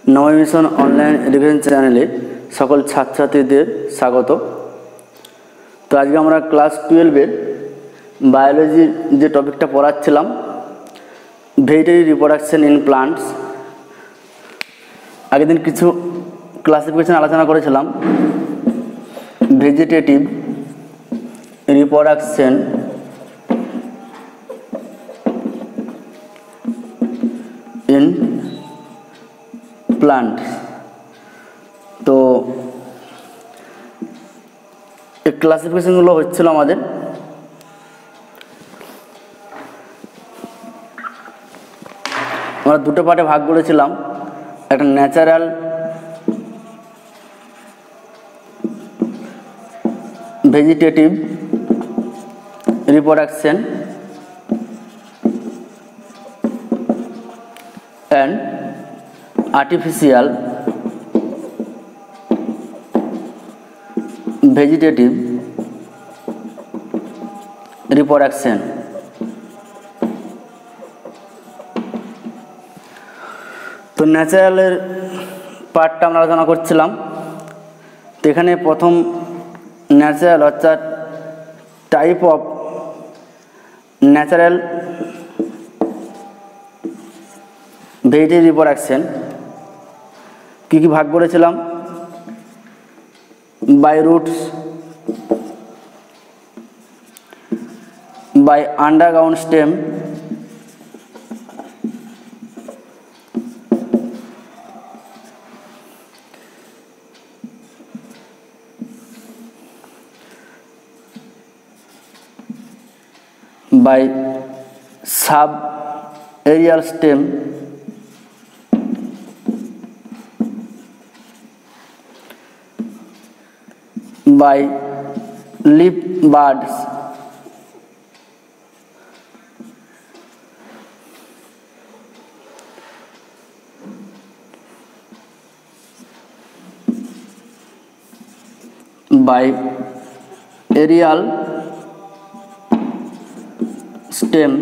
नवमी mission online education चैनले सकल छात्र छात्रीদের स्वागत। तो आज के আমরা क्लास 12 बायोलॉजी যে টপিকটা পড়াচ্ছিলাম ভেজিটেটিভ রিপ্রোডাকশন ইন প্লান্টস, আগের দিন কিছু ক্লাসিফিকেশন আলোচনা করেছিলাম। Vegetative reproduction in plant. तो एक क्लासिफिकेशनগুলো হচ্ছিল আমাদের। আমরা দুটো পার্টে ভাগ করেছিলাম, একটা natural vegetative reproduction and artificial vegetative reproduction। तो ন্যাচারালের পার্টটা আমরা আলোচনা করছিলাম। তো এখানে প্রথম ন্যাচারাল অর্থাৎ type of natural vegetative reproduction কী কী ভাগ করেছিলাম? By roots, by underground stem, by sub aerial stem, by leaf buds, by aerial stem,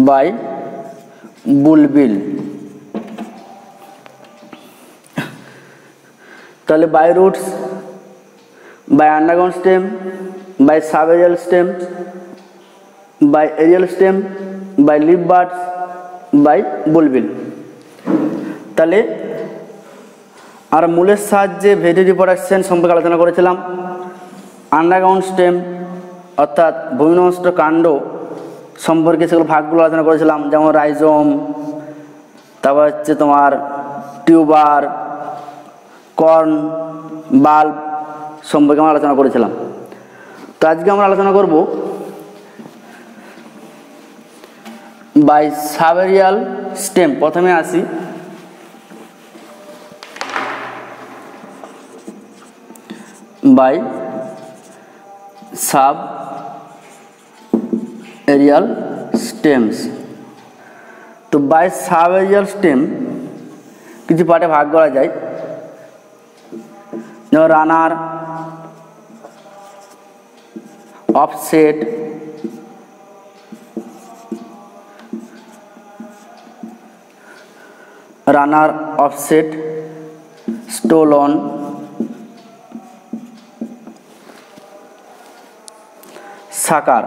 by bulbil। তাহলে by roots, by underground stem, by sub aerial stem, by aerial stem, by leaf buds, by bulbil. তাহলে আর মূলের সাহায্যে vegetative reproduction সম্পর্কে আলোচনা করেছিলাম। Underground stem অর্থাৎ ভূমিনষ্ট কাণ্ড সম্পর্কে সেগুলো ভাগগুলো আলোচনা করেছিলাম, যেমন রাইজোম, তারপর হচ্ছে তোমার টিউবার, কর্ন, বাল্ব সম্পর্কে আমরা আলোচনা করেছিলাম। তো আজকে আমরা আলোচনা করব বাই সাবেরিয়াল স্টেম। প্রথমে আসি বাই সাব এরিয়াল স্টেমস। তো বাই সাব এরিয়াল স্টেম কিছু পার্টে ভাগ করা যায়, যেমন রানার, অফসেট, রানার, অফসেট, স্টোলন, সাকার।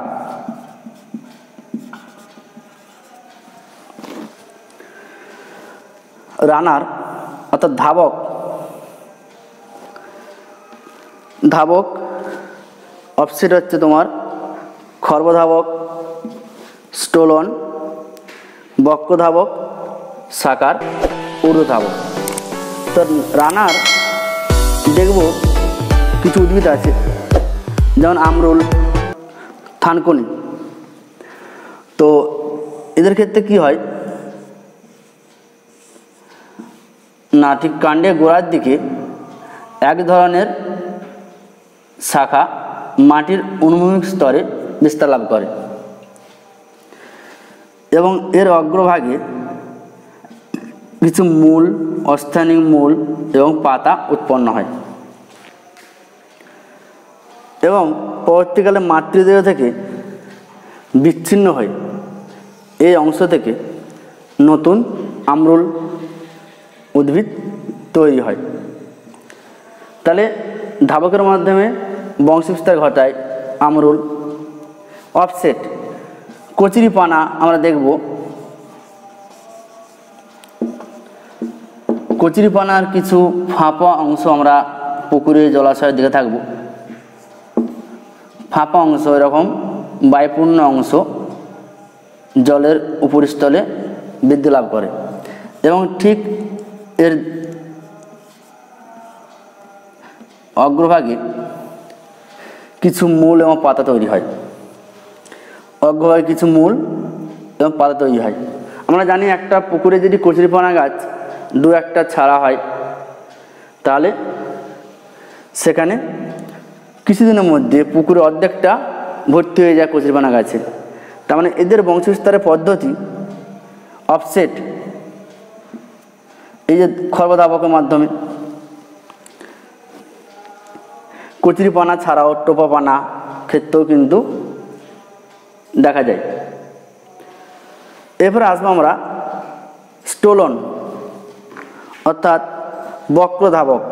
রানার অর্থাৎ ধাবক, ধাবক, অফসেট হচ্ছে তোমার খর্বধাবক, স্টোলন বক্ষধাবক, সাকার ঊর্ধ্বধাবক। তো রানার দেখব কিছু উদ্ভিদ আছে, যেমন আমরুল, থানকুনি। তো এদের ক্ষেত্রে কি হয় না, ঠিক কাণ্ডের গোড়ার দিকে এক ধরনের শাখা মাটির অনুভূমিক স্তরে বিস্তার লাভ করে এবং এর অগ্রভাগে কিছু মূল, অস্থানিক মূল এবং পাতা উৎপন্ন হয় এবং পরবর্তীকালে মাতৃদেহ থেকে বিচ্ছিন্ন হয়ে এই অংশ থেকে নতুন আমরুল উদ্ভিদ তৈরি হয়। তাহলে ধাবকের মাধ্যমে বংশবিস্তার ঘটায় আমরুল। অফসেট কচুরিপানা আমরা দেখব। কচুরিপানার কিছু ফাঁপা অংশ আমরা পুকুরে জলাশয়ের দিকে থাকব। ফাঁপা অংশ এরকম বায়ুপূর্ণ অংশ জলের উপরিস্থলে বৃদ্ধি লাভ করে এবং ঠিক এর অগ্রভাগে কিছু মূল এবং পাতা তৈরি হয়। অগ্রভাগে কিছু মূল এবং পাতা তৈরি হয়। আমরা জানি একটা পুকুরে যদি কচুরিপানা গাছ দু একটা ছাড়া হয় তাহলে সেখানে কিছুদিনের মধ্যে পুকুরে অর্ধেকটা ভর্তি হয়ে যায় কচুরিপানা গাছে। তার মানে এদের বংশবিস্তারের পদ্ধতি অফসেট, এই যে খর্বধাবকের মাধ্যমে। কচুরিপানা ছাড়াও টোপাপানা ক্ষেত্রেও কিন্তু দেখা যায়। এরপরে আসবো আমরা স্টোলন অর্থাৎ বক্রধাবক।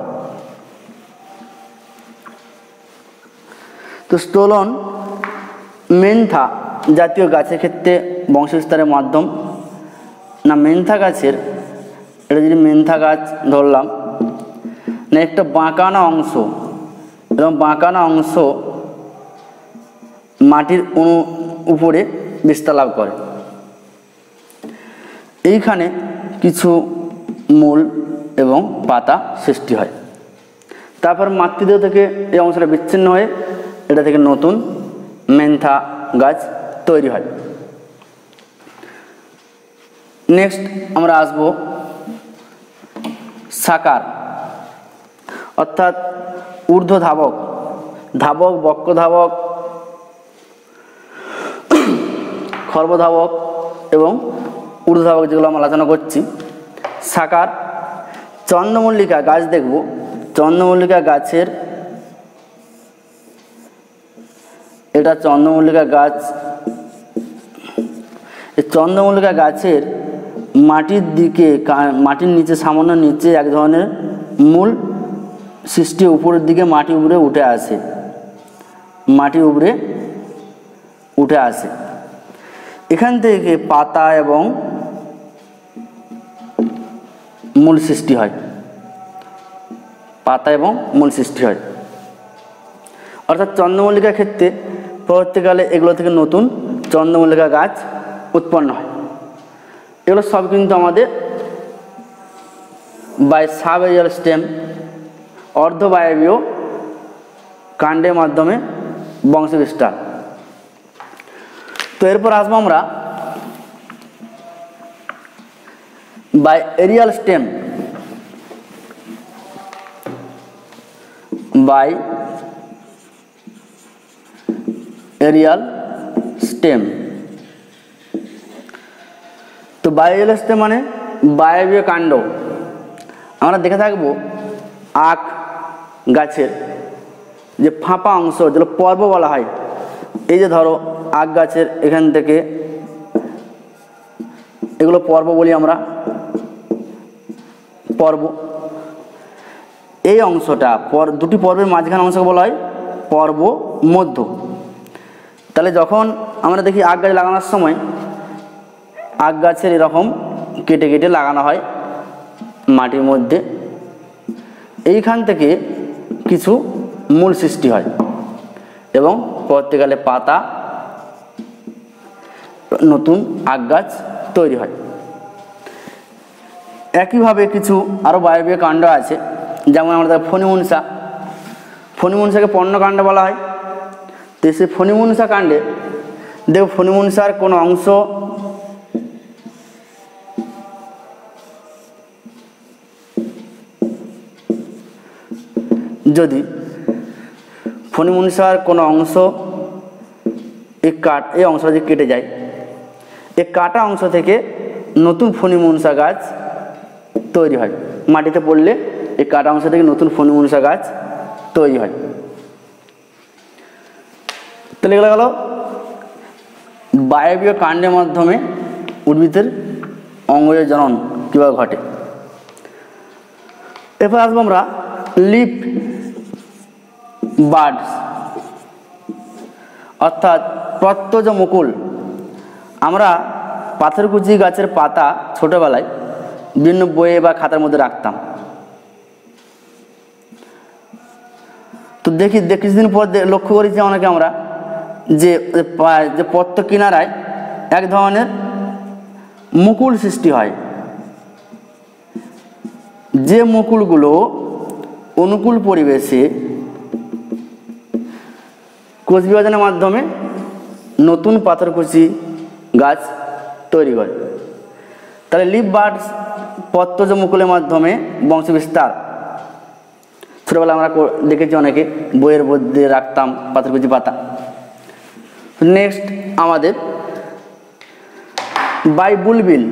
তো স্টোলন মেন্থা জাতীয় গাছের ক্ষেত্রে বংশবিস্তারের মাধ্যম। না মেন্থা গাছের, এটা যদি মেন্থা গাছ ধরলাম, না একটা বাঁকানো অংশ এবং বাঁকানো অংশ মাটির উপরে বিস্তার লাভ করে। এইখানে কিছু মূল এবং পাতা সৃষ্টি হয়। তারপর মাতৃদেহ থেকে এই অংশটা বিচ্ছিন্ন হয়ে এটা থেকে নতুন মেন্থা গাছ তৈরি হয়। নেক্সট আমরা আসব সাকার অর্থাৎ ঊর্ধ্বধাবক। ধাবক, বক্রধাবক, খর্বধাবক এবং ঊর্ধ্বধাবক যেগুলো আমরা আলোচনা করছি। সাকার চন্দ্রমল্লিকা গাছ দেখব। চন্দ্রমল্লিকা গাছের, এটা চন্দ্রমল্লিকা গাছ। এই চন্দ্রমল্লিকা গাছের মাটির দিকে, মাটির নিচে, সামান্য নিচে এক ধরনের মূল সৃষ্টি, উপরের দিকে মাটি উপরে উঠে আসে, মাটি উপরে উঠে আসে। এখান থেকে পাতা এবং মূল সৃষ্টি হয়, পাতা এবং মূল সৃষ্টি হয়। অর্থাৎ চন্দ্রমল্লিকার ক্ষেত্রে পরবর্তীকালে এগুলো থেকে নতুন চন্দ্রমল্লিকা গাছ উৎপন্ন হয়। এগুলো সব কিন্তু আমাদের বাই সাবএরিয়াল স্টেম, অর্ধবায়বীয় কাণ্ডের মাধ্যমে বংশবিস্তার। তো এরপর আসবো আমরা by aerial stem. By aerial stem. তো বায়োরিয়াল স্টেম মানে বায়বীয় কাণ্ড। আমরা দেখে থাকবো আখ গাছের যে ফাঁপা অংশ, যেগুলো পর্ব বলা হয়। এই যে ধরো আখ গাছের এখান থেকে, এগুলো পর্ব বলি আমরা, পর্ব। এই অংশটা দুটি পর্বের মাঝখানে অংশকে বলা হয় পর্ব মধ্য। তাহলে যখন আমরা দেখি আখ গাছ লাগানোর সময় আখ গাছের এরকম কেটে কেটে লাগানো হয় মাটির মধ্যে, এইখান থেকে কিছু মূল সৃষ্টি হয় এবং পরবর্তীকালে পাতা, নতুন আখ গাছ তৈরি হয়। একইভাবে কিছু আরও বায়বীয় কাণ্ড আছে, যেমন আমাদের ফণিমনসা। ফণিমনসাকে পর্ণকাণ্ড বলা হয়। তো সেই ফণিমনসা কাণ্ডে দেখো, ফণিমনসার কোনো অংশ যদি ফণিমনসার কোনো অংশ এই অংশটা যদি কেটে যায়, এই কাটা অংশ থেকে নতুন ফণিমনসা গাছ তৈরি হয়। মাটিতে পড়লে এই কাটা অংশ থেকে নতুন ফণিমনসা গাছ তৈরি হয়। তাহলে এগুলো গেল বায়বীয় কাণ্ডের মাধ্যমে উদ্ভিদের অঙ্গজ জনন কীভাবে ঘটে। এরপর আসবো আমরা লিফ বার্ডস অর্থাৎ পত্রজ মুকুল। আমরা পাথরকুচি গাছের পাতা ছোটোবেলায় বিভিন্ন বইয়ে বা খাতার মধ্যে রাখতাম। তো দেখি কিছুদিন পর লক্ষ্য করেছি অনেকে আমরা যে পত্র কিনারায় এক ধরনের মুকুল সৃষ্টি হয়, যে মুকুলগুলো অনুকূল পরিবেশে কোষ বিভাজনের মাধ্যমে নতুন পাথরকুচি গাছ তৈরি করে। তাহলে লিফ বার্ডস পত্রজ মুকুলের মাধ্যমে বংশবিস্তার ছোটোবেলা আমরা দেখেছি, অনেকে বইয়ের মধ্যে রাখতাম পাথরকুচি পাতা। নেক্সট আমাদের বাই বুলবিল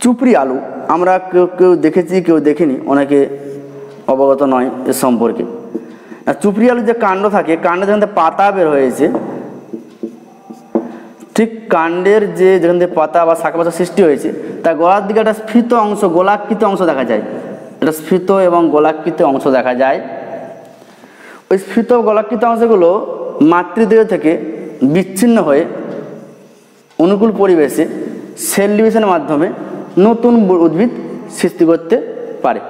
চুপড়ি আলু আমরা কেউ দেখেছি, কেউ দেখিনি, অনেকে অবগত নয় এর সম্পর্কে। আর চুপড়ি আলু যে কাণ্ড থাকে, কাণ্ডে যেখান থেকে পাতা বের হয়েছে, ঠিক কাণ্ডের যেখান থেকে পাতা বা শাখা পাতা সৃষ্টি হয়েছে তার গোড়ার দিকে একটা স্ফীত অংশ, গোলাকৃত অংশ দেখা যায়। এটা স্ফীত এবং গোলাকৃত অংশ দেখা যায়। ওই স্ফীত গোলাকৃত অংশগুলো মাতৃদেহ থেকে বিচ্ছিন্ন হয়ে অনুকূল পরিবেশে সেল ডিভিশনের মাধ্যমে নতুন উদ্ভিদ সৃষ্টি করতে পারে।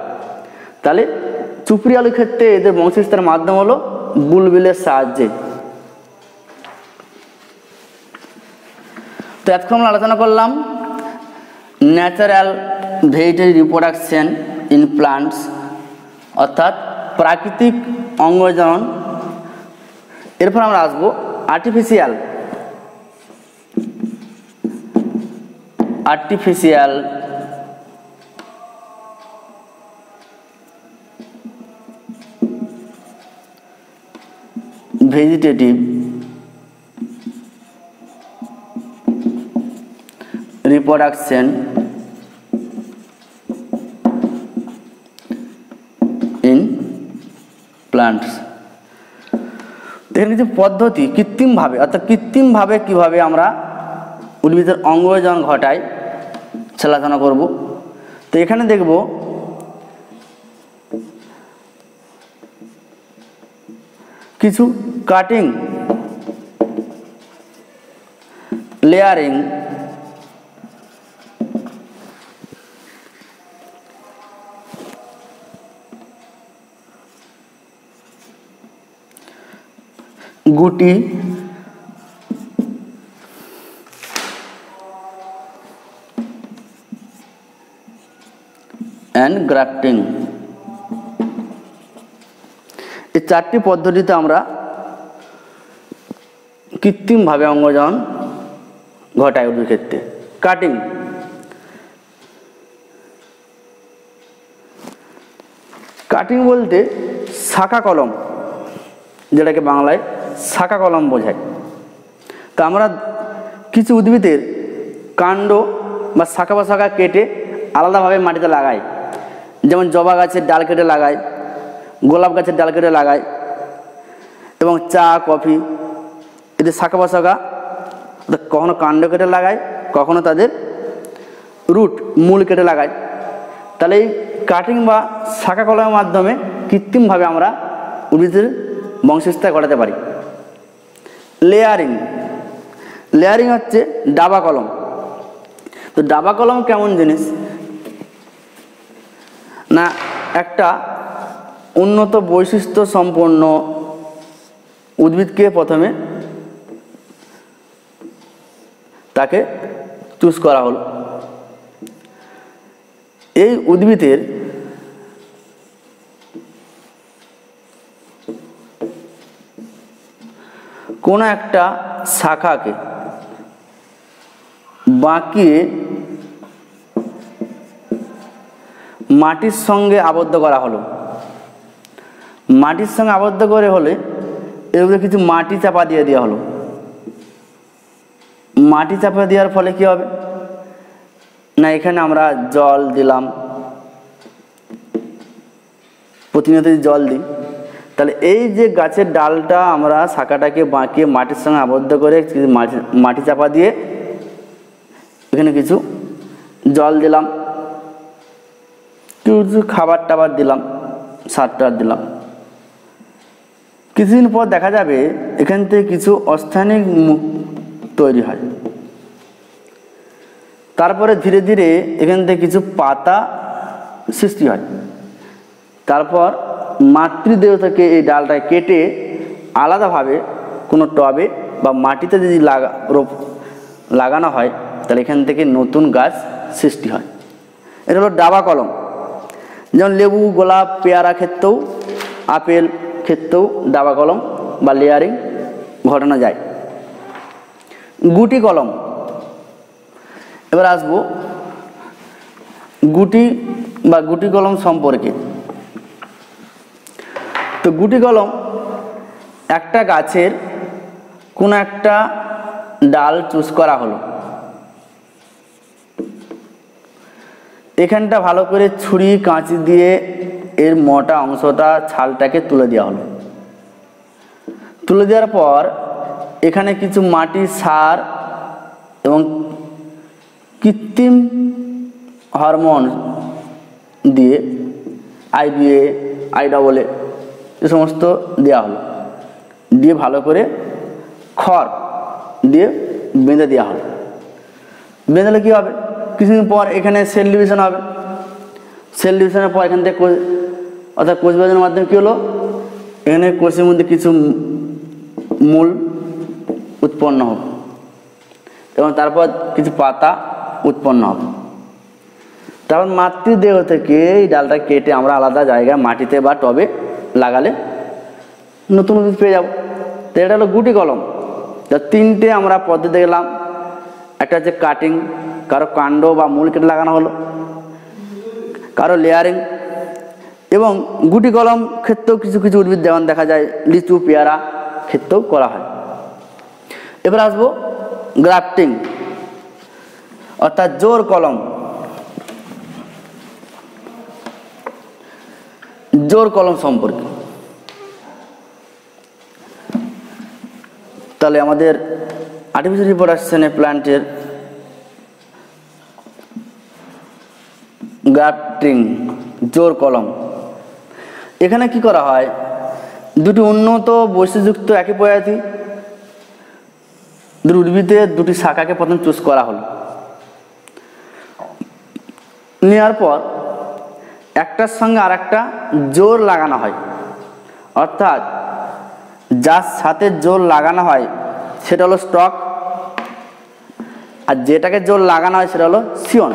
তাহলে চুপড়ি আলুর ক্ষেত্রে এদের বংশবিস্তারের মাধ্যম হলো বুলবিলের সাহায্যে। তো এতক্ষণ আমরা আলোচনা করলাম natural vegetative reproduction in plants অর্থাৎ প্রাকৃতিক অঙ্গজনন। এরপর আমরা আসবো artificial vegetative reproduction in plants. এখানে কিছু পদ্ধতি কৃত্রিমভাবে, অর্থাৎ কৃত্রিমভাবে কিভাবে আমরা উদ্ভিদের অঙ্গজন ঘটাই আলোচনা করব। তো এখানে দেখব কিছু কাটিং, লেয়ারিং, গুটি, অ্যান্ড গ্রাফটিং। এই চারটি পদ্ধতিতে আমরা কৃত্রিমভাবে অঙ্গজন ঘটাই উদ্ভিদের ক্ষেত্রে। কাটিং, কাটিং বলতে শাখা কলম, যেটাকে বাংলায় শাখা কলম বোঝায়। তো আমরা কিছু উদ্ভিদের কাণ্ড বা শাখা বা শাখা কেটে আলাদাভাবে মাটিতে লাগাই, যেমন জবা গাছের ডাল কেটে লাগাই, গোলাপ গাছের ডাল কেটে লাগাই, এবং চা কফি এদের শাখা বা শাখা কখনো কাণ্ড কেটে লাগাই, কখনো তাদের রুট মূল কেটে লাগাই। তাহলে এই কাটিং বা শাখা কলমের মাধ্যমে কৃত্রিমভাবে আমরা উদ্ভিদের বংশবিস্তার ঘটাতে পারি। লেয়ারিং, লেয়ারিং হচ্ছে ডাবা কলম। তো ডাবা কলম কেমন জিনিস না, একটা উন্নত বৈশিষ্ট্য সম্পন্ন উদ্ভিদকে প্রথমে তাকে চুজ করা হলো। এই উদ্ভিদের কোনো একটা শাখাকে বাঁকিয়ে মাটির সঙ্গে আবদ্ধ করা হলো। মাটির সঙ্গে আবদ্ধ করে হলে এর উপরে কিছু মাটি চাপা দিয়ে দেওয়া হলো। মাটি চাপা দেওয়ার ফলে কি হবে না, এখানে আমরা জল দিলাম, প্রতিনিয়ত জল দিই, তাহলে এই যে গাছের ডালটা আমরা শাখাটাকে বাঁকিয়ে মাটির সঙ্গে আবদ্ধ করে মাটি চাপা দিয়ে এখানে কিছু জল দিলাম, কিছু খাবার টাবার দিলাম, সার টার দিলাম। কিছুদিন পর দেখা যাবে এখান থেকে কিছু অস্থায়িক মুখ তৈরি হয়। তারপরে ধীরে ধীরে এখান থেকে কিছু পাতা সৃষ্টি হয়। তারপর মাতৃদেহ থেকে এই ডালটা কেটে আলাদাভাবে কোনো টবে বা মাটিতে যদি লাগানো হয় তাহলে এখান থেকে নতুন গাছ সৃষ্টি হয়। এটা হলো ডাবা কলম। যেমন লেবু, গোলাপ, পেয়ারা ক্ষেত্রেও, আপেল ক্ষেত্রেও ডাবা কলম বা লেয়ারিং ঘটানো যায়। গুটি কলম। এবার আসবো গুটি বা গুটি কলম সম্পর্কে। তো গুটি কলম একটা গাছের কোনো একটা ডাল চুজ করা হলো, এখানটা ভালো করে ছুরি কাঁচি দিয়ে এর মোটা অংশটা ছালটাকে তুলে দেওয়া হলো। তুলে দেওয়ার পর এখানে কিছু মাটি, সার এবং কৃত্রিম হরমোন দিয়ে IBA, IAA এ সমস্ত দেওয়া হলো। দিয়ে ভালো করে খড় দিয়ে বেঁধে দেওয়া হলো। বেঁধেলে কী হবে, কিছুদিন পর এখানে সেল ডিভিশন হবে। সেল ডিভিশনের পর এখান থেকে অর্থাৎ কোষ বিভাজনের মাধ্যমে কী হলো, এখানে কোষের মধ্যে কিছু মূল উৎপন্ন হবে এবং তারপর কিছু পাতা উৎপন্ন হবে। তারপর মাতৃদেহ থেকে এই ডালটা কেটে আমরা আলাদা জায়গায় মাটিতে বা টবে লাগালে নতুন উদ্ভিদ পেয়ে যাব। তো এটা হলো গুটি কলম। তা তিনটে আমরা পদ্ধতি গেলাম। একটা হচ্ছে কাটিং, কারো কাণ্ড বা মূল কেটে লাগানো হলো, কারো লেয়ারিং, এবং গুটি কলম ক্ষেত্রেও কিছু কিছু উদ্ভিদ যেমন দেখা যায় লিচু, পেয়ারা ক্ষেত্রেও করা হয়। এবার আসবো গ্রাফটিং অর্থাৎ জোর কলম। জোর কলম সম্পর্কে তাহলে আমাদের আর্টিফিশিয়াল রিপ্রোডাকশনে প্ল্যান্টের গ্রাফটিং, জোর কলম। এখানে কি করা হয়, দুটি উন্নত বৈশিষ্ট্যযুক্ত একই প্রজাতি দুটি উদ্ভিদের দুটি শাখাকে প্রথম চুজ করা হলো। নেওয়ার পর একটার সঙ্গে আর একটা জোর লাগানো হয়, অর্থাৎ যার সাথে জোর লাগানো হয় সেটা হলো স্টক, আর যেটাকে জোর লাগানো হয় সেটা হলো সিয়ন।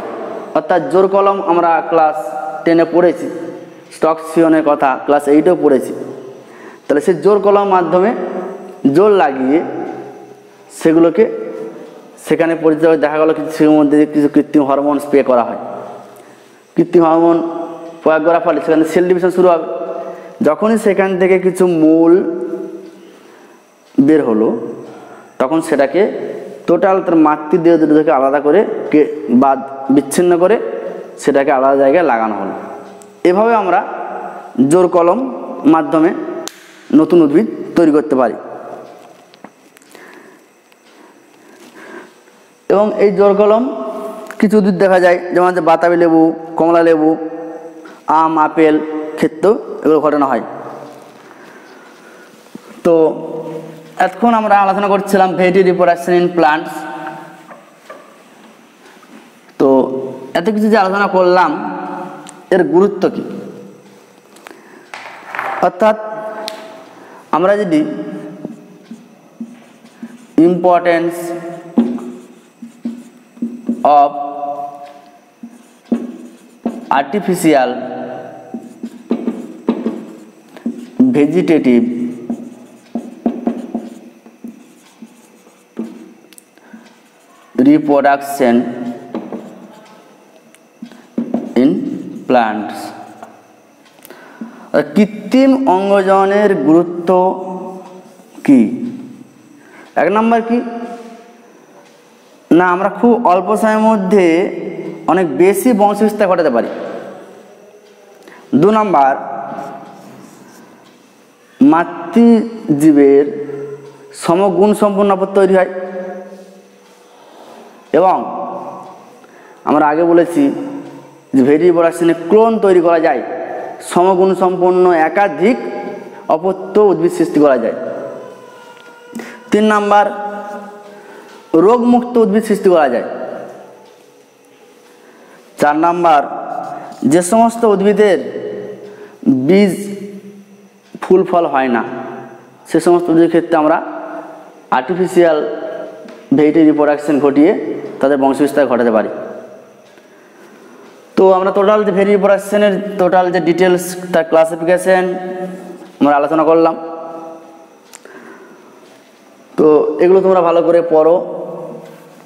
অর্থাৎ জোর কলম আমরা ক্লাস 10-এ পড়েছি, স্টক সিয়নের কথা ক্লাস 8-এও পড়েছি। তাহলে সেই জোর কলম মাধ্যমে জোর লাগিয়ে সেগুলোকে সেখানে পরিচয় দেখা গেলো কিছুর মধ্যে কিছু কৃত্রিম হরমোন স্প্রে করা হয়। কৃত্রিম হরমোন প্রয়োগ করার ফলে সেখানে সেল ডিভিশন শুরু হবে। যখনই সেখান থেকে কিছু মূল বের হলো তখন সেটাকে টোটাল তার মাতৃদেহ দুটো থেকে আলাদা করে বা বিচ্ছিন্ন করে সেটাকে আলাদা জায়গায় লাগানো হলো। এভাবে আমরা জোর কলম মাধ্যমে নতুন উদ্ভিদ তৈরি করতে পারি। এবং এই জোর কলম কিছু উদ্ভিদ দেখা যায় যেমন হচ্ছে বাতাবি লেবু, কমলা লেবু, আম, আপেল ক্ষেত্রেও এগুলো ঘটানো হয়। তো এতক্ষণ আমরা আলোচনা করছিলাম ভেজিটেটিভ রিপ্রোডাকশন ইন প্লান্টস। তো এত কিছু যে আলোচনা করলাম এর গুরুত্ব কি, অর্থাৎ আমরা যদি importance of artificial vegetative reproduction in plants, কৃত্রিম অঙ্গজনের গুরুত্ব কি? এক নম্বর কি না, আমরা খুব অল্প সময়ের মধ্যে অনেক বেশি বংশবিস্তার ঘটাতে পারি। 2 নম্বর, মাতৃজীবের সমগুণ সম্পন্ন পদ তৈরি হয়। এবং আমরা আগে বলেছি যে ভেরিয়েবল প্রোডাকশনে ক্লোন তৈরি করা যায়, সমগুণ সম্পন্ন একাধিক অপত্য উদ্ভিদ সৃষ্টি করা যায়। 3 নাম্বার, রোগমুক্ত উদ্ভিদ সৃষ্টি করা যায়। 4 নাম্বার, যে সমস্ত উদ্ভিদের বীজ ফুল ফল হয় না সে সমস্ত উদ্ভিদের ক্ষেত্রে আমরা আর্টিফিশিয়াল ভেজিটেটিভ রিপ্রোডাকশন ঘটিয়ে তাদের বংশবিস্তার ঘটাতে পারি। তো আমরা টোটাল যে ভেরিয়েটিভ রিপ্রোডাকশনের টোটাল যে ডিটেলস, তার ক্লাসিফিকেশন আমরা আলোচনা করলাম। তো এগুলো তোমরা ভালো করে পড়ো,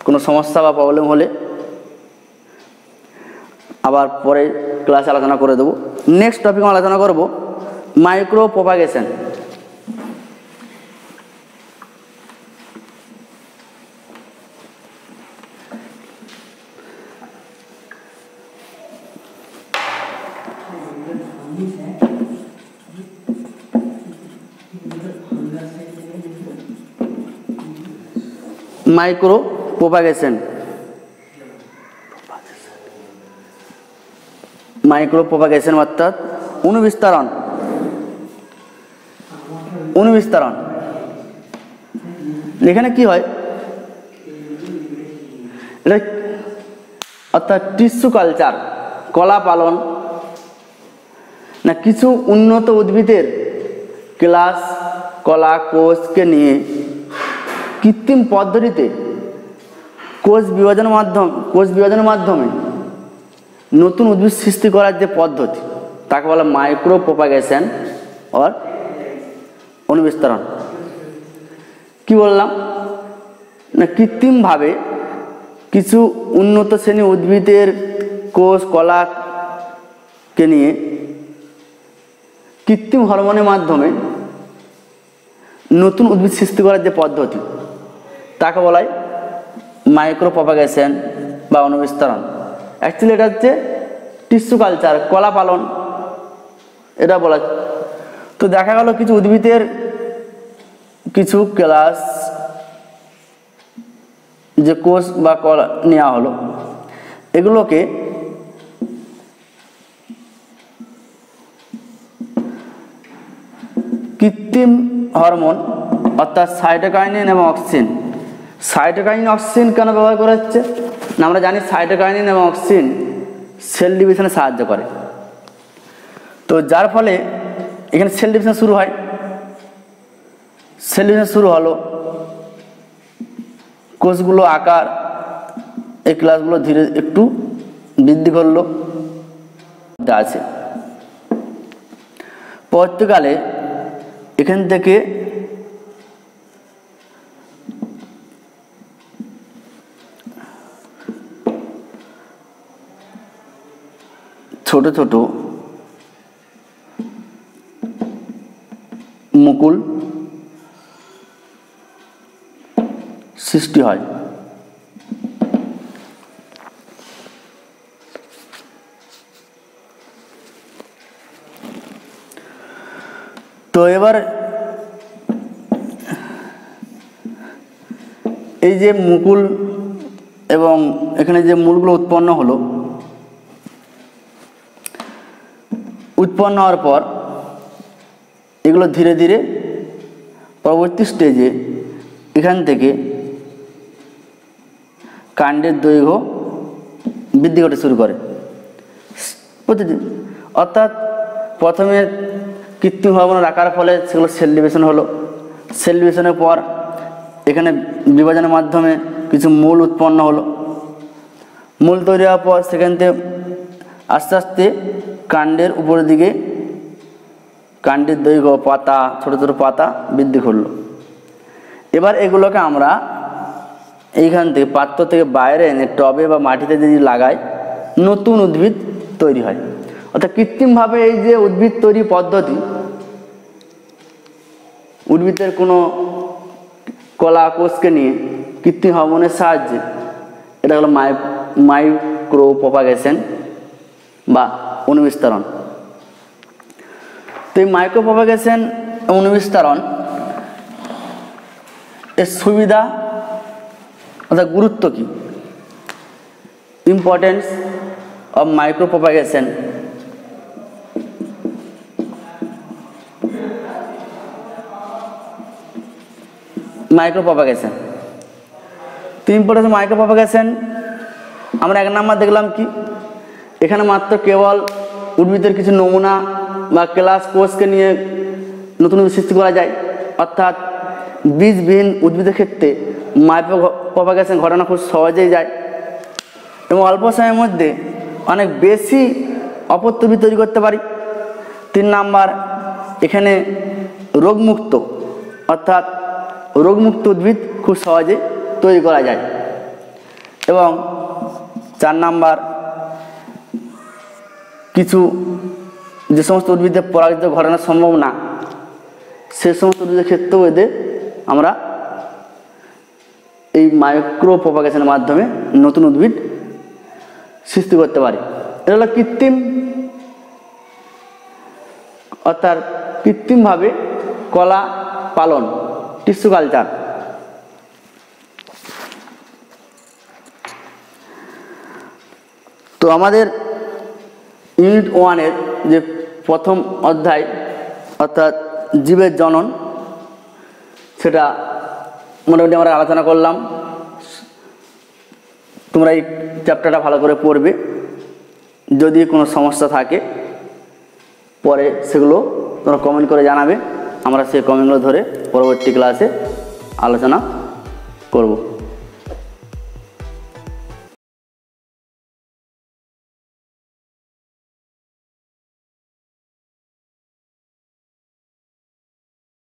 কোনো সমস্যা বা প্রবলেম হলে আবার পরে ক্লাসে আলোচনা করে দেবো। নেক্সট টপিক আমরা আলোচনা করব micro propagation. Micro propagation, micro propagation অর্থাৎ অনুবিস্তারণ। অনুবিস্তারণ এখানে কি হয়, এটা অর্থাৎ টিস্যু কালচার, কলা পালন না কিছু উন্নত উদ্ভিদের ক্লাস কলা কোষকে নিয়ে কৃত্রিম পদ্ধতিতে কোষ বিভাজনের মাধ্যমে নতুন উদ্ভিদ সৃষ্টি করার যে পদ্ধতি তাকে বলা মাইক্রো প্রপাগেশন অর অনুবিস্তারণ। কি বললাম না, কৃত্রিমভাবে কিছু উন্নত শ্রেণীর উদ্ভিদের কোষ কলাকে নিয়ে কৃত্রিম হরমোনের মাধ্যমে নতুন উদ্ভিদ সৃষ্টি করার যে পদ্ধতি তাকে বলা হয় মাইক্রো প্রপাগেশন বা অনুবিস্তারণ। অ্যাকচুয়ালি এটা হচ্ছে টিস্যু কালচার, কলা পালন এটা বলা। তো দেখা গেল কিছু উদ্ভিদের কিছু ক্লাস যে কোষ বা কলা নেওয়া হলো, এগুলোকে কৃত্রিম হরমোন অর্থাৎ সাইটোকাইনিন এবং অক্সিন। সাইটোকাইনিন অক্সিন কেন ব্যবহার করা হচ্ছে না, আমরা জানি সাইটোকাইনিন এবং অক্সিন সেল ডিভিশনে সাহায্য করে। তো যার ফলে এখানে সেল ডিভিশন শুরু হয়। সেল ডিভিশন শুরু হলো, কোষগুলো আকার এই ক্লাসগুলো ধীরে একটু বৃদ্ধি করলো আছে। পরবর্তীকালে এখান থেকে ছোট ছোট মুকুল সৃষ্টি হয়। তো এবার এই যে মুকুল এবং এখানে যে মূলগুলো উৎপন্ন হলো, উৎপন্ন হওয়ার পর এগুলো ধীরে ধীরে পরবর্তী স্টেজে এখান থেকে কাণ্ডের দৈর্ঘ্য বৃদ্ধি করতে শুরু করে প্রতিদিন। অর্থাৎ প্রথমে কৃত্রিম হরমোন রাখার ফলে সেগুলো সেল ডিভিশন হলো। সেল ডিভিশনের পর এখানে বিভাজনের মাধ্যমে কিছু মূল উৎপন্ন হলো। মূল তৈরি হওয়ার পর সেখান থেকে আস্তে আস্তে কাণ্ডের উপরের দিকে কাণ্ডের দৈর্ঘ্য, পাতা, ছোট ছোট পাতা বৃদ্ধি করলো। এবার এগুলোকে আমরা এইখান থেকে পাত্র থেকে বাইরে এনে টবে বা মাটিতে যদি লাগাই, নতুন উদ্ভিদ তৈরি হয়। অর্থাৎ কৃত্রিমভাবে এই যে উদ্ভিদ তৈরি পদ্ধতি, উদ্ভিদের কোনো কলা কোষকে নিয়ে কৃত্রিম হরমোনের সাহায্যে, এটা হলো মাইক্রো প্রপাগেশন বা অনুবিস্তারণ। তো এই মাইক্রো প্রপাগেশন এবং বিস্তারণ এর সুবিধা অর্থাৎ গুরুত্ব কি? Importance of micro propagation. Micro propagation, তো ইম্পর্টেন্স মাইক্রো প্রপাগেশন আমরা 1 নাম্বার দেখলাম কি, এখানে মাত্র কেবল উদ্ভিদের কিছু নমুনা বা ক্লাস কোষকে নিয়ে নতুন সৃষ্টি করা যায়, অর্থাৎ বীজবিহীন উদ্ভিদের ক্ষেত্রে মাইক্রো প্রপাগেশন ঘটানো খুব সহজেই যায় এবং অল্প সময়ের মধ্যে অনেক বেশি অপত্য উদ্ভিদ তৈরি করতে পারি। 3 নাম্বার, এখানে রোগমুক্ত অর্থাৎ রোগমুক্ত উদ্ভিদ খুব সহজে তৈরি করা যায়। এবং 4 নাম্বার, কিছু যে সমস্ত উদ্ভিদের পরাগিত ঘটানো সম্ভব না সে সমস্ত উদ্ভিদের ক্ষেত্রেও এদের আমরা এই মাইক্রো প্রপাগেশনের মাধ্যমে নতুন উদ্ভিদ সৃষ্টি করতে পারি। এটা হলো কৃত্রিম, অর্থাৎ কৃত্রিমভাবে কলা পালন, টিস্যু কালচার। তো আমাদের ইউনিট 1-এর যে প্রথম অধ্যায় অর্থাৎ জীবের জনন, সেটা মোটামুটি আমরা আলোচনা করলাম। তোমরা এই চ্যাপ্টারটা ভালো করে পড়বে, যদি কোনো সমস্যা থাকে পরে সেগুলো তোমরা কমেন্ট করে জানাবে, আমরা সেই কমেন্টগুলো ধরে পরবর্তী ক্লাসে আলোচনা করব।